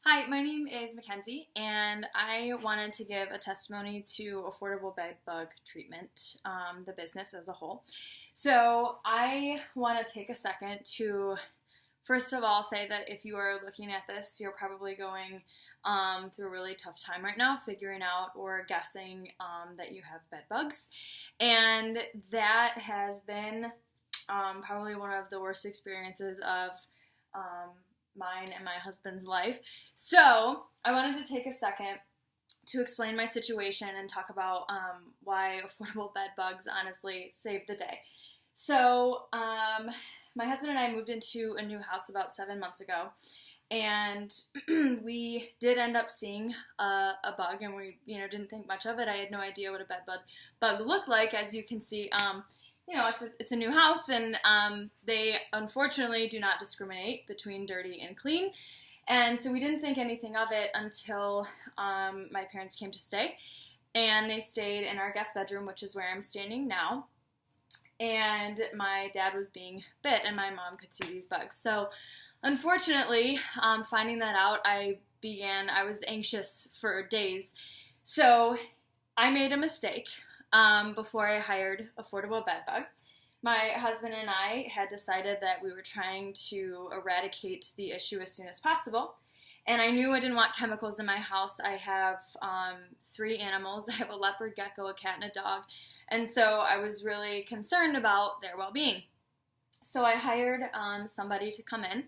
Hi, my name is Mackensye, and I wanted to give a testimony to Affordable Bed Bug Treatment, the business as a whole. So I want to take a second to, first of all, say that if you are looking at this, you're probably going through a really tough time right now, figuring out or guessing that you have bed bugs. And that has been probably one of the worst experiences of mine and my husband's life. So I wanted to take a second to explain my situation and talk about why affordable bed bugs honestly saved the day. So my husband and I moved into a new house about 7 months ago, and we did end up seeing a bug, and we didn't think much of it. I had no idea what a bug looked like. As you can see, it's a new house, and they unfortunately do not discriminate between dirty and clean. And so we didn't think anything of it until my parents came to stay, and they stayed in our guest bedroom, which is where I'm standing now. And my dad was being bit, and my mom could see these bugs. So unfortunately, finding that out, I was anxious for days. So I made a mistake. Before I hired Affordable Bed Bug. My husband and I had decided that we were trying to eradicate the issue as soon as possible. And I knew I didn't want chemicals in my house. I have 3 animals. I have a leopard, gecko, a cat, and a dog. And so I was really concerned about their well-being. So I hired somebody to come in.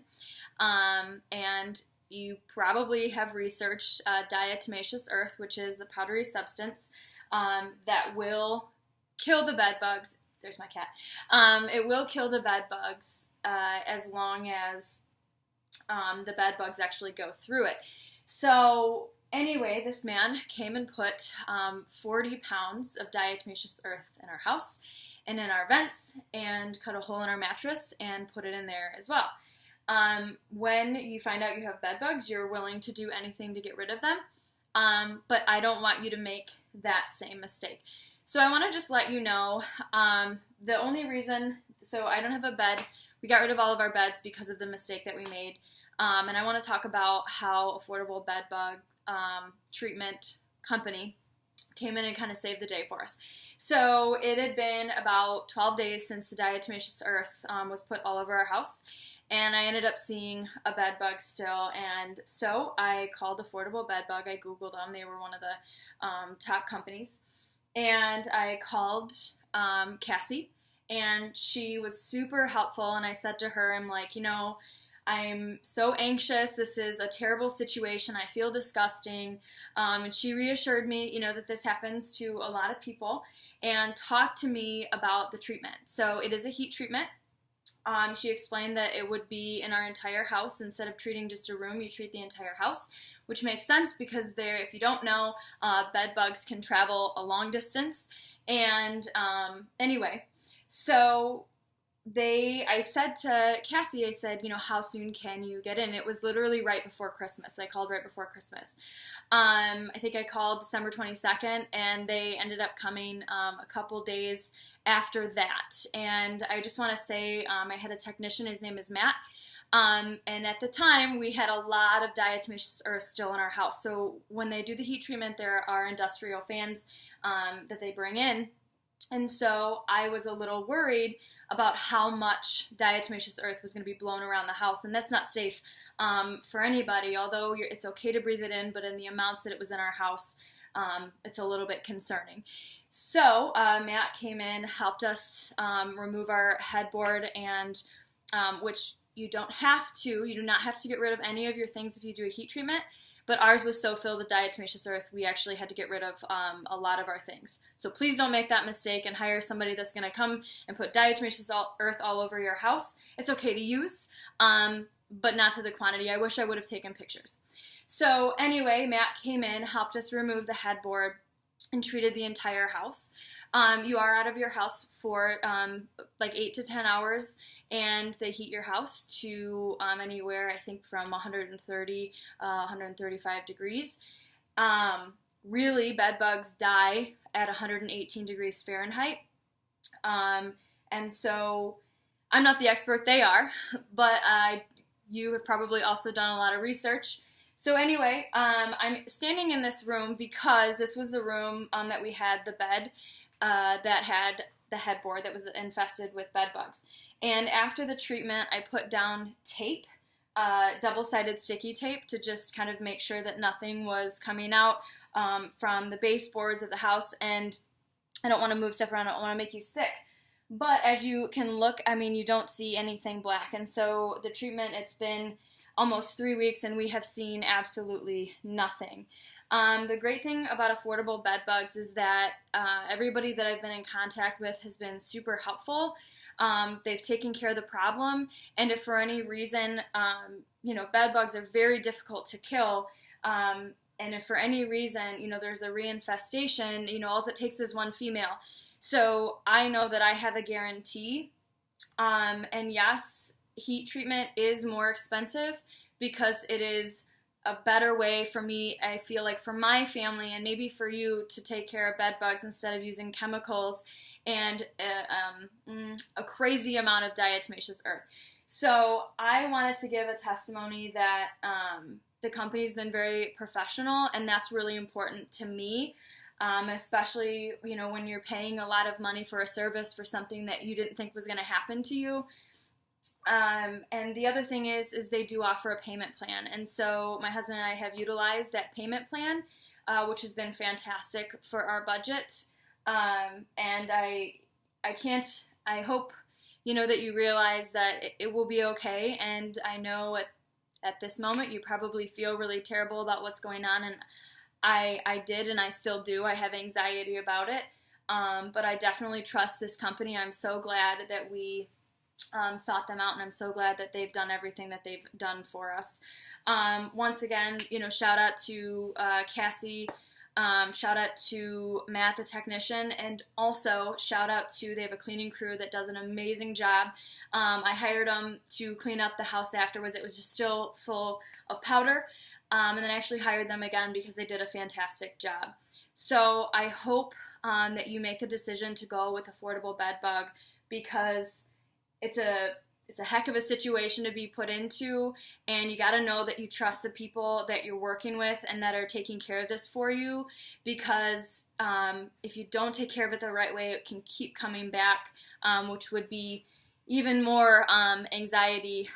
And you probably have researched diatomaceous earth, which is a powdery substance that will kill the bed bugs. There's my cat. It will kill the bed bugs as long as the bed bugs actually go through it. So anyway, this man came and put 40 pounds of diatomaceous earth in our house and in our vents, and cut a hole in our mattress and put it in there as well. When you find out you have bed bugs, you're willing to do anything to get rid of them. But I don't want you to make that same mistake. So I want to just let you know, the only reason, so I don't have a bed, we got rid of all of our beds because of the mistake that we made, and I want to talk about how Affordable Bed Bug Treatment Company came in and kind of saved the day for us. So it had been about 12 days since the diatomaceous earth was put all over our house. And I ended up seeing a bed bug still, and so I called Affordable Bed Bug. I Googled them. They were one of the top companies. And I called Cassie, and she was super helpful, and I said to her, I'm like, I'm so anxious. This is a terrible situation. I feel disgusting. And she reassured me, that this happens to a lot of people, and talked to me about the treatment. So it is a heat treatment. She explained that it would be in our entire house. Instead of treating just a room, you treat the entire house, which makes sense because if you don't know, bed bugs can travel a long distance. And anyway, so I said to Cassie, I said, how soon can you get in? It was literally right before Christmas. I called right before Christmas. I think I called December 22nd, and they ended up coming a couple days after that. And I just want to say I had a technician. His name is Matt. And at the time, we had a lot of diatomaceous earth still in our house. So when they do the heat treatment, there are industrial fans that they bring in. And so I was a little worried about how much diatomaceous earth was going to be blown around the house. And that's not safe for anybody, although it's okay to breathe it in, but in the amounts that it was in our house, it's a little bit concerning. So Matt came in, helped us remove our headboard, and which you do not have to get rid of any of your things if you do a heat treatment, but ours was so filled with diatomaceous earth, we actually had to get rid of a lot of our things. So please don't make that mistake and hire somebody that's going to come and put diatomaceous earth all over your house. It's okay to use, but not to the quantity. I wish I would have taken pictures. So anyway, Matt came in, helped us remove the headboard, and treated the entire house. You are out of your house for like 8 to 10 hours, and they heat your house to anywhere, I think, from 130, 135 degrees. Really, bed bugs die at 118 degrees Fahrenheit. And so I'm not the expert, they are, but you have probably also done a lot of research. So anyway, I'm standing in this room because this was the room that we had the bed that had the headboard that was infested with bed bugs. And after the treatment, I put down tape, double-sided sticky tape, to just kind of make sure that nothing was coming out from the baseboards of the house. And I don't want to move stuff around. I don't want to make you sick. But as you can look, I mean, you don't see anything black. And so the treatment, it's been almost 3 weeks, and we have seen absolutely nothing. The great thing about affordable bed bugs is that everybody that I've been in contact with has been super helpful. They've taken care of the problem, and if for any reason, bed bugs are very difficult to kill, and if for any reason, there's a reinfestation, all it takes is one female. So I know that I have a guarantee, and yes, heat treatment is more expensive because it is a better way for me, I feel like, for my family and maybe for you to take care of bed bugs instead of using chemicals and a crazy amount of diatomaceous earth. So I wanted to give a testimony that the company's been very professional, and that's really important to me, especially when you're paying a lot of money for a service for something that you didn't think was going to happen to you. And the other thing is they do offer a payment plan. And so my husband and I have utilized that payment plan, which has been fantastic for our budget. And I hope, that you realize that it will be okay. And I know at this moment you probably feel really terrible about what's going on. And I did, and I still do. I have anxiety about it. But I definitely trust this company. I'm so glad that we sought them out, and I'm so glad that they've done everything that they've done for us. Once again, shout out to Cassie, shout out to Matt, the technician, and also shout out to, they have a cleaning crew that does an amazing job. I hired them to clean up the house afterwards. It was just still full of powder, and then I actually hired them again because they did a fantastic job. So I hope that you make the decision to go with affordable bed bug, because it's a heck of a situation to be put into, and you got to know that you trust the people that you're working with and that are taking care of this for you, because if you don't take care of it the right way, it can keep coming back, which would be even more anxiety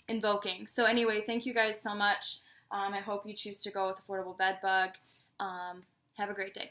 invoking. So anyway, thank you guys so much. I hope you choose to go with affordable bed bug. Have a great day.